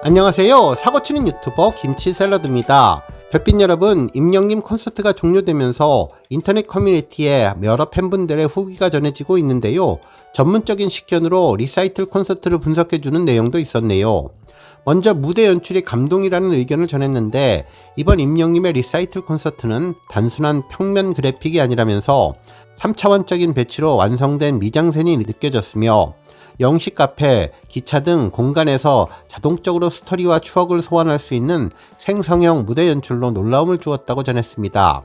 안녕하세요. 사고치는 유튜버 김치샐러드입니다. 별빛 여러분, 임영님 콘서트가 종료되면서 인터넷 커뮤니티에 여러 팬분들의 후기가 전해지고 있는데요. 전문적인 식견으로 리사이틀 콘서트를 분석해주는 내용도 있었네요. 먼저 무대 연출이 감동이라는 의견을 전했는데, 이번 임영님의 리사이틀 콘서트는 단순한 평면 그래픽이 아니라면서 3차원적인 배치로 완성된 미장센이 느껴졌으며, 영식 카페, 기차 등 공간에서 자동적으로 스토리와 추억을 소환할 수 있는 생성형 무대 연출로 놀라움을 주었다고 전했습니다.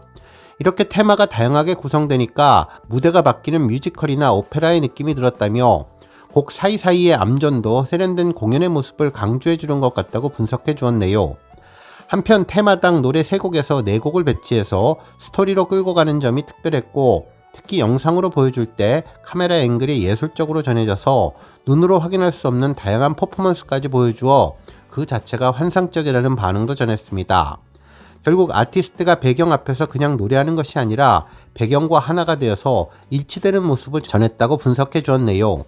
이렇게 테마가 다양하게 구성되니까 무대가 바뀌는 뮤지컬이나 오페라의 느낌이 들었다며, 곡 사이사이의 암전도 세련된 공연의 모습을 강조해주는 것 같다고 분석해 주었네요. 한편 테마당 노래 3곡에서 4곡을 배치해서 스토리로 끌고 가는 점이 특별했고, 특히 영상으로 보여줄 때 카메라 앵글이 예술적으로 전해져서 눈으로 확인할 수 없는 다양한 퍼포먼스까지 보여주어 그 자체가 환상적이라는 반응도 전했습니다. 결국 아티스트가 배경 앞에서 그냥 노래하는 것이 아니라 배경과 하나가 되어서 일치되는 모습을 전했다고 분석해 주었네요.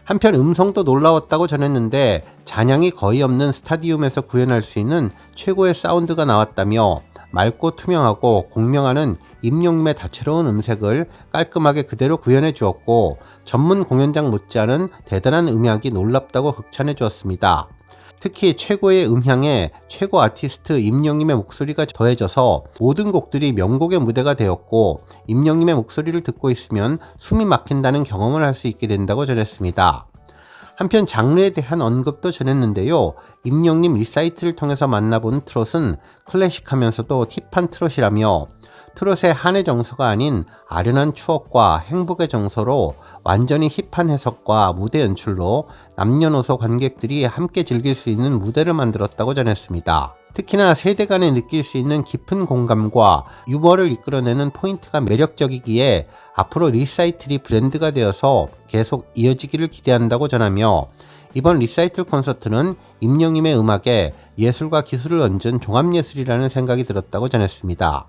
한편 음성도 놀라웠다고 전했는데, 잔향이 거의 없는 스타디움에서 구현할 수 있는 최고의 사운드가 나왔다며, 맑고 투명하고 공명하는 임영님의 다채로운 음색을 깔끔하게 그대로 구현해 주었고, 전문 공연장 못지않은 대단한 음향이 놀랍다고 극찬해 주었습니다. 특히 최고의 음향에 최고 아티스트 임영님의 목소리가 더해져서 모든 곡들이 명곡의 무대가 되었고, 임영님의 목소리를 듣고 있으면 숨이 막힌다는 경험을 할 수 있게 된다고 전했습니다. 한편 장르에 대한 언급도 전했는데요. 임영님 리사이트를 통해서 만나본 트롯은 클래식하면서도 힙한 트롯이라며, 트롯의 한의 정서가 아닌 아련한 추억과 행복의 정서로 완전히 힙한 해석과 무대 연출로 남녀노소 관객들이 함께 즐길 수 있는 무대를 만들었다고 전했습니다. 특히나 세대 간에 느낄 수 있는 깊은 공감과 유머를 이끌어내는 포인트가 매력적이기에 앞으로 리사이틀이 브랜드가 되어서 계속 이어지기를 기대한다고 전하며, 이번 리사이틀 콘서트는 임영님의 음악에 예술과 기술을 얹은 종합예술이라는 생각이 들었다고 전했습니다.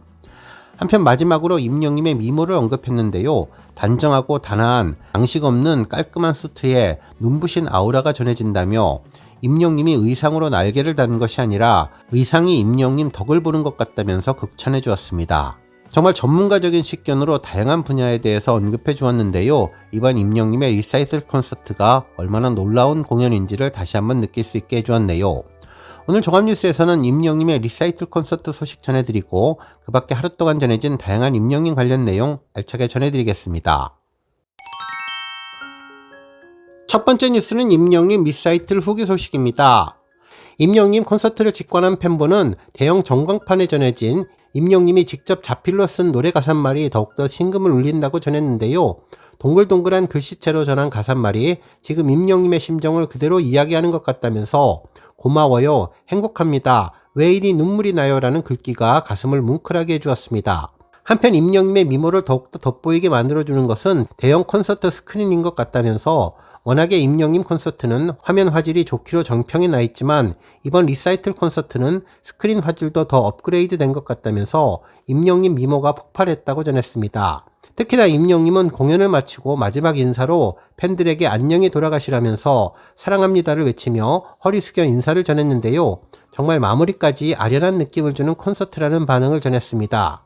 한편 마지막으로 임영님의 미모를 언급했는데요. 단정하고 단아한 양식 없는 깔끔한 수트에 눈부신 아우라가 전해진다며, 임영님이 의상으로 날개를 단 것이 아니라 의상이 임영님 덕을 보는 것 같다면서 극찬해 주었습니다. 정말 전문가적인 식견으로 다양한 분야에 대해서 언급해 주었는데요. 이번 임영님의 리사이틀 콘서트가 얼마나 놀라운 공연인지를 다시 한번 느낄 수 있게 해주었네요. 오늘 종합뉴스에서는 임영님의 리사이틀 콘서트 소식 전해드리고, 그 밖에 하루 동안 전해진 다양한 임영님 관련 내용 알차게 전해드리겠습니다. 첫 번째 뉴스는 임영님 리사이틀 후기 소식입니다. 임영님 콘서트를 직관한 팬분은 대형 전광판에 전해진 임영님이 직접 자필로 쓴 노래 가사말이 더욱더 심금을 울린다고 전했는데요. 동글동글한 글씨체로 전한 가사말이 지금 임영님의 심정을 그대로 이야기하는 것 같다면서, 고마워요, 행복합니다, 왜 이리 눈물이 나요 라는 글귀가 가슴을 뭉클하게 해주었습니다. 한편 임영님의 미모를 더욱더 돋보이게 만들어주는 것은 대형 콘서트 스크린인 것 같다면서, 워낙에 임영님 콘서트는 화면 화질이 좋기로 정평이 나 있지만 이번 리사이틀 콘서트는 스크린 화질도 더 업그레이드 된 것 같다면서 임영님 미모가 폭발했다고 전했습니다. 특히나 임영님은 공연을 마치고 마지막 인사로 팬들에게 안녕히 돌아가시라면서 사랑합니다를 외치며 허리 숙여 인사를 전했는데요. 정말 마무리까지 아련한 느낌을 주는 콘서트라는 반응을 전했습니다.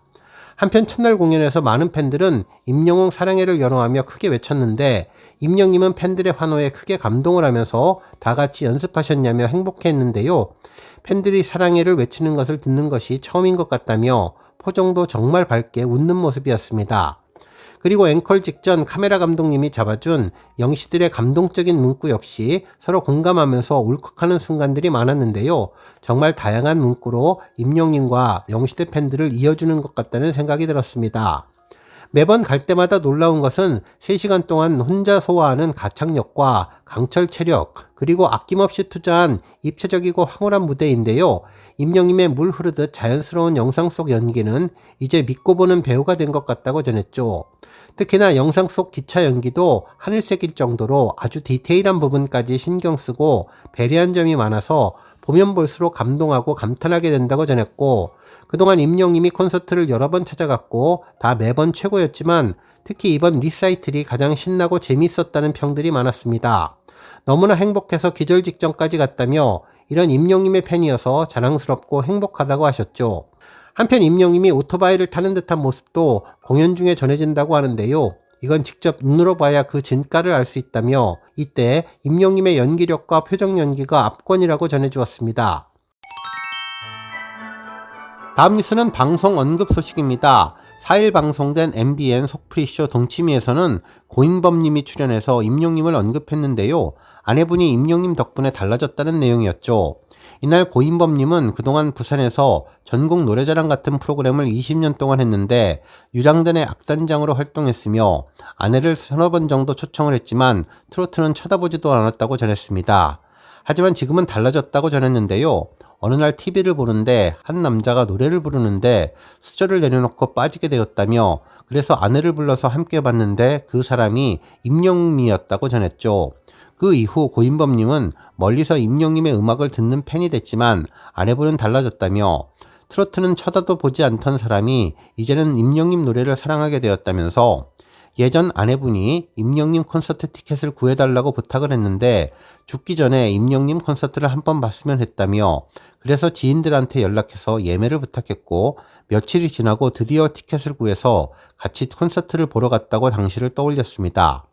한편 첫날 공연에서 많은 팬들은 임영웅 사랑해를 연호하며 크게 외쳤는데, 임영님은 팬들의 환호에 크게 감동을 하면서 다 같이 연습하셨냐며 행복해했는데요. 팬들이 사랑해를 외치는 것을 듣는 것이 처음인 것 같다며 표정도 정말 밝게 웃는 모습이었습니다. 그리고 앵콜 직전 카메라 감독님이 잡아준 영시들의 감동적인 문구 역시 서로 공감하면서 울컥하는 순간들이 많았는데요. 정말 다양한 문구로 임영님과 영시대 팬들을 이어주는 것 같다는 생각이 들었습니다. 매번 갈 때마다 놀라운 것은 3시간 동안 혼자 소화하는 가창력과 강철 체력, 그리고 아낌없이 투자한 입체적이고 황홀한 무대인데요. 임영님의 물 흐르듯 자연스러운 영상 속 연기는 이제 믿고 보는 배우가 된 것 같다고 전했죠. 특히나 영상 속 기차 연기도 하늘색일 정도로 아주 디테일한 부분까지 신경 쓰고 배려한 점이 많아서 보면 볼수록 감동하고 감탄하게 된다고 전했고, 그동안 임영님이 콘서트를 여러 번 찾아갔고 다 매번 최고였지만 특히 이번 리사이틀이 가장 신나고 재밌었다는 평들이 많았습니다. 너무나 행복해서 기절 직전까지 갔다며 이런 임영님의 팬이어서 자랑스럽고 행복하다고 하셨죠. 한편 임영님이 오토바이를 타는 듯한 모습도 공연 중에 전해진다고 하는데요. 이건 직접 눈으로 봐야 그 진가를 알 수 있다며 이때 임영님의 연기력과 표정 연기가 압권이라고 전해주었습니다. 다음 뉴스는 방송 언급 소식입니다. 4일 방송된 MBN 속풀이쇼 동치미에서는 고인범님이 출연해서 임영님을 언급했는데요. 아내분이 임영님 덕분에 달라졌다는 내용이었죠. 이날 고인범님은 그동안 부산에서 전국 노래자랑 같은 프로그램을 20년 동안 했는데 유랑단의 악단장으로 활동했으며 아내를 서너 번 정도 초청을 했지만 트로트는 쳐다보지도 않았다고 전했습니다. 하지만 지금은 달라졌다고 전했는데요. 어느 날 TV를 보는데 한 남자가 노래를 부르는데 수저를 내려놓고 빠지게 되었다며 그래서 아내를 불러서 함께 봤는데 그 사람이 임영님이었다고 전했죠. 그 이후 고인범님은 멀리서 임영님의 음악을 듣는 팬이 됐지만 아내분은 달라졌다며 트로트는 쳐다도 보지 않던 사람이 이제는 임영님 노래를 사랑하게 되었다면서 예전 아내분이 임영님 콘서트 티켓을 구해달라고 부탁을 했는데 죽기 전에 임영님 콘서트를 한번 봤으면 했다며 그래서 지인들한테 연락해서 예매를 부탁했고 며칠이 지나고 드디어 티켓을 구해서 같이 콘서트를 보러 갔다고 당시를 떠올렸습니다.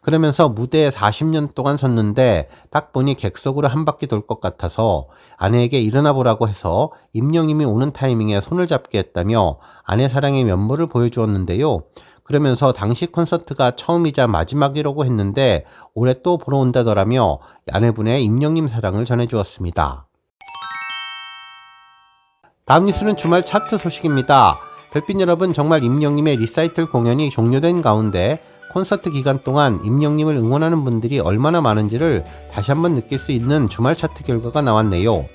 그러면서 무대에 40년 동안 섰는데 딱 보니 객석으로 한 바퀴 돌 것 같아서 아내에게 일어나 보라고 해서 임영님이 오는 타이밍에 손을 잡게 했다며 아내 사랑의 면모를 보여주었는데요. 그러면서 당시 콘서트가 처음이자 마지막이라고 했는데 올해 또 보러 온다더라며 아내분의 임영님 사랑을 전해주었습니다. 다음 뉴스는 주말 차트 소식입니다. 별빛 여러분, 정말 임영님의 리사이틀 공연이 종료된 가운데 콘서트 기간 동안 임영님을 응원하는 분들이 얼마나 많은지를 다시 한번 느낄 수 있는 주말 차트 결과가 나왔네요.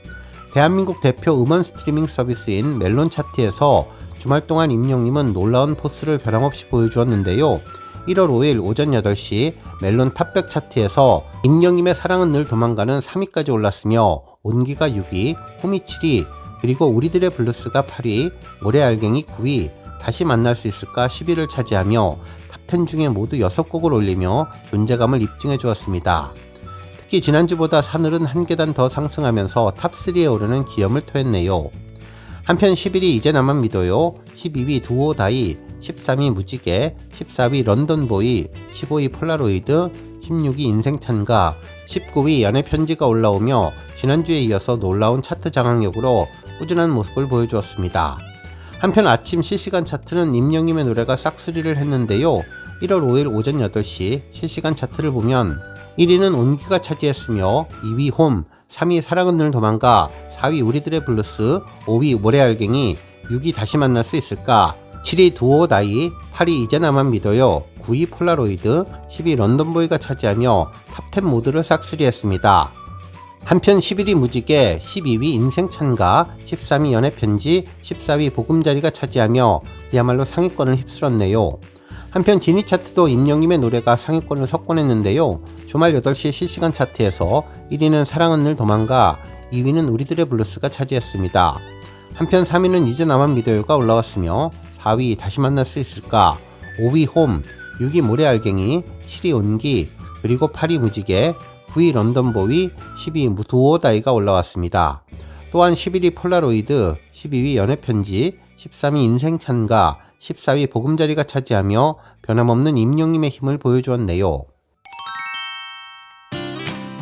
대한민국 대표 음원 스트리밍 서비스인 멜론 차트에서 주말 동안 임영님은 놀라운 포스를 변함없이 보여주었는데요. 1월 5일 오전 8시 멜론 탑100 차트에서 임영님의 사랑은 늘 도망가는 3위까지 올랐으며 온기가 6위, 홈이 7위, 그리고 우리들의 블루스가 8위, 모래알갱이 9위, 다시 만날 수 있을까 10위를 차지하며 탑10 중에 모두 6곡을 올리며 존재감을 입증해 주었습니다. 특히 지난주보다 사늘은 한 계단 더 상승하면서 탑3에 오르는 기염을 토했네요. 한편 11위 이제 나만 믿어요, 12위 두오다이, 13위 무지개, 14위 런던보이, 15위 폴라로이드, 16위 인생찬가, 19위 연애편지가 올라오며 지난주에 이어서 놀라운 차트 장악력으로 꾸준한 모습을 보여주었습니다. 한편 아침 실시간 차트는 임영님의 노래가 싹쓸이를 했는데요. 1월 5일 오전 8시 실시간 차트를 보면 1위는 온기가 차지했으며 2위 홈, 3위 사랑은 늘 도망가, 4위 우리들의 블루스, 5위 모래알갱이, 6위 다시 만날 수 있을까, 7위 두오다이, 8위 이제 나만 믿어요, 9위 폴라로이드, 10위 런던보이가 차지하며 탑10 모두를 싹쓸이했습니다. 한편 11위 무지개, 12위 인생찬가, 13위 연애편지, 14위 보금자리가 차지하며 그야말로 상위권을 휩쓸었네요. 한편 지니 차트도 임영님의 노래가 상위권을 석권했는데요. 주말 8시 실시간 차트에서 1위는 사랑은 늘 도망가, 2위는 우리들의 블루스가 차지했습니다. 한편 3위는 이제 나만 믿어요가 올라왔으며 4위 다시 만날 수 있을까, 5위 홈, 6위 모래알갱이, 7위 온기, 그리고 8위 무지개, 9위 런던보이, 10위 두오다이가 올라왔습니다. 또한 11위 폴라로이드, 12위 연애편지, 13위 인생찬가, 14위 보금자리가 차지하며 변함없는 임영님의 힘을 보여주었네요.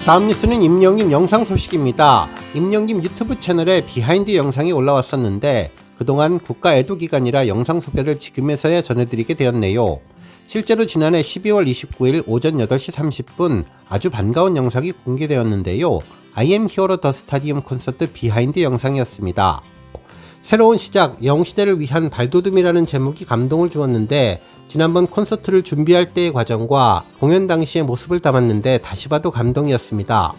다음 뉴스는 임영님 영상 소식입니다. 임영님 유튜브 채널에 비하인드 영상이 올라왔었는데 그동안 국가 애도기간이라 영상 소개를 지금에서야 전해드리게 되었네요. 실제로 지난해 12월 29일 오전 8시 30분 아주 반가운 영상이 공개되었는데요. I am hero the stadium 콘서트 비하인드 영상이었습니다. 새로운 시작, 영시대를 위한 발돋움이라는 제목이 감동을 주었는데 지난번 콘서트를 준비할 때의 과정과 공연 당시의 모습을 담았는데 다시 봐도 감동이었습니다.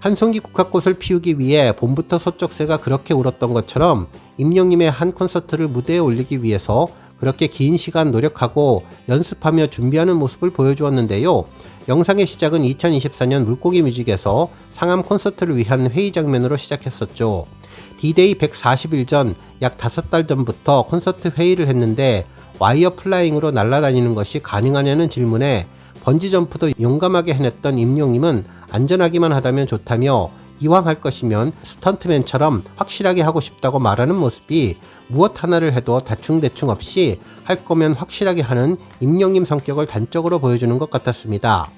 한 송이 국화꽃을 피우기 위해 봄부터 서쪽새가 그렇게 울었던 것처럼 임영님의 한 콘서트를 무대에 올리기 위해서 그렇게 긴 시간 노력하고 연습하며 준비하는 모습을 보여주었는데요. 영상의 시작은 2024년 물고기 뮤직에서 상암 콘서트를 위한 회의 장면으로 시작했었죠. D-Day 140일 전 약 5달 전부터 콘서트 회의를 했는데 와이어 플라잉으로 날아다니는 것이 가능하냐는 질문에 번지점프도 용감하게 해냈던 임용님은 안전하기만 하다면 좋다며 이왕 할 것이면 스턴트맨처럼 확실하게 하고 싶다고 말하는 모습이 무엇 하나를 해도 대충대충 없이 할 거면 확실하게 하는 임영님 성격을 단적으로 보여주는 것 같았습니다.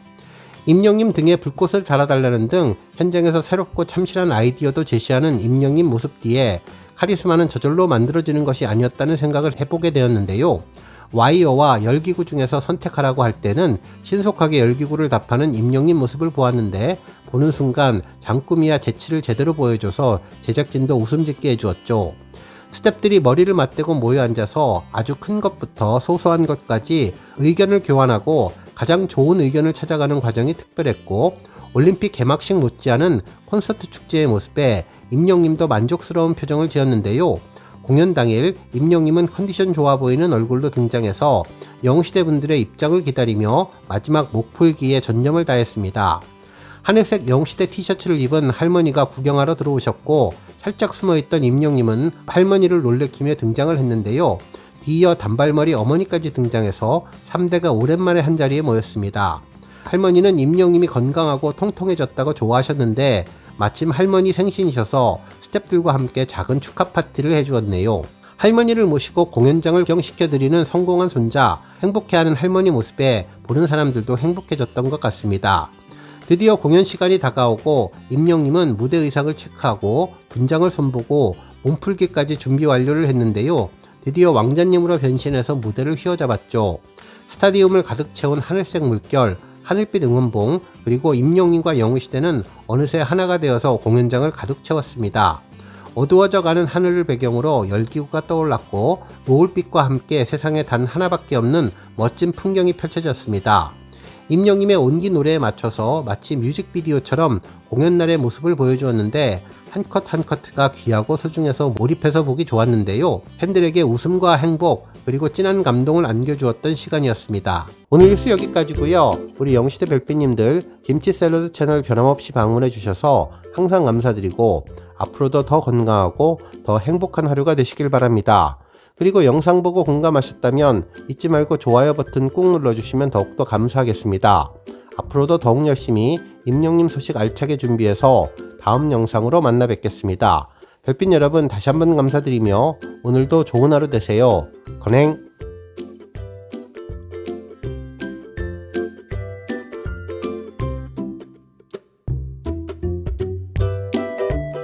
임영님 등에 불꽃을 달아달라는 등 현장에서 새롭고 참신한 아이디어도 제시하는 임영님 모습 뒤에 카리스마는 저절로 만들어지는 것이 아니었다는 생각을 해보게 되었는데요. 와이어와 열기구 중에서 선택하라고 할 때는 신속하게 열기구를 답하는 임영님 모습을 보았는데 보는 순간 장꾸미와 재치를 제대로 보여줘서 제작진도 웃음 짓게 해주었죠. 스태프들이 머리를 맞대고 모여 앉아서 아주 큰 것부터 소소한 것까지 의견을 교환하고 가장 좋은 의견을 찾아가는 과정이 특별했고 올림픽 개막식 못지않은 콘서트 축제의 모습에 임영님도 만족스러운 표정을 지었는데요. 공연 당일 임영님은 컨디션 좋아 보이는 얼굴로 등장해서 영웅시대 분들의 입장을 기다리며 마지막 목풀기에 전념을 다했습니다. 하늘색 영웅시대 티셔츠를 입은 할머니가 구경하러 들어오셨고 살짝 숨어있던 임영님은 할머니를 놀래키며 등장을 했는데요. 뒤이어 단발머리 어머니까지 등장해서 3대가 오랜만에 한자리에 모였습니다. 할머니는 임영님이 건강하고 통통해졌다고 좋아하셨는데 마침 할머니 생신이셔서 스태프들과 함께 작은 축하 파티를 해주었네요. 할머니를 모시고 공연장을 구경시켜드리는 성공한 손자, 행복해하는 할머니 모습에 보는 사람들도 행복해졌던 것 같습니다. 드디어 공연 시간이 다가오고 임영님은 무대 의상을 체크하고 분장을 손보고 몸풀기까지 준비 완료를 했는데요. 드디어 왕자님으로 변신해서 무대를 휘어잡았죠. 스타디움을 가득 채운 하늘색 물결, 하늘빛 응원봉, 그리고 임영님과 영웅시대는 어느새 하나가 되어서 공연장을 가득 채웠습니다. 어두워져가는 하늘을 배경으로 열기구가 떠올랐고 노을빛과 함께 세상에 단 하나밖에 없는 멋진 풍경이 펼쳐졌습니다. 임영님의 온기 노래에 맞춰서 마치 뮤직비디오처럼 공연날의 모습을 보여주었는데 한 컷 한 커트가 귀하고 소중해서 몰입해서 보기 좋았는데요. 팬들에게 웃음과 행복 그리고 진한 감동을 안겨주었던 시간이었습니다. 오늘 뉴스 여기까지고요. 우리 영웅시대 별빛님들 김치샐러드 채널 변함없이 방문해 주셔서 항상 감사드리고 앞으로도 더 건강하고 더 행복한 하루가 되시길 바랍니다. 그리고 영상 보고 공감하셨다면 잊지 말고 좋아요 버튼 꾹 눌러주시면 더욱더 감사하겠습니다. 앞으로도 더욱 열심히 임영님 소식 알차게 준비해서 다음 영상으로 만나 뵙겠습니다. 별빛 여러분 다시 한번 감사드리며 오늘도 좋은 하루 되세요. 건행!